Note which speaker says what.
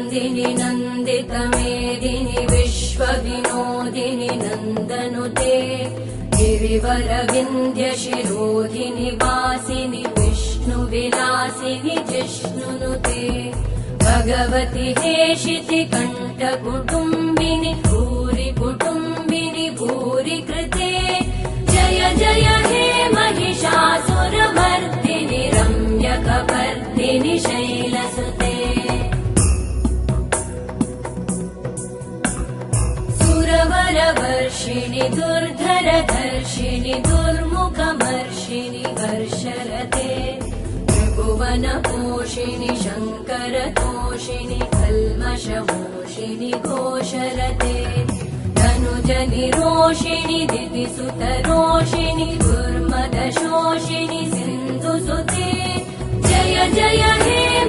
Speaker 1: नन्दिनि नन्दितमेदिनि विश्वविनोदिनि नन्दनुते गिरिवरविन्ध्यशिरोधिनि वासिनि विष्णुविलासिनि जिष्णुनुते भगवति हेशिति कण्ठकुटुम्बिनि भूरि कुटुम्बिनि भूरि कृते जय जय हे महिषासुरमर्दिनि रम्यकपर्दिनि शैलसुते सुरवरवर्षिणि दुर्धरधर्षिणि दुर्मुखमर्षिणि वर्षरते त्रिभुवनपोषिणि शङ्करतोषिणि कल्मषमोषिणि घोषरते धनुजनिरोषिणि दितिसुतरोषिणि दुर्मदशोषिणि सिन्धुसुते जय जय हे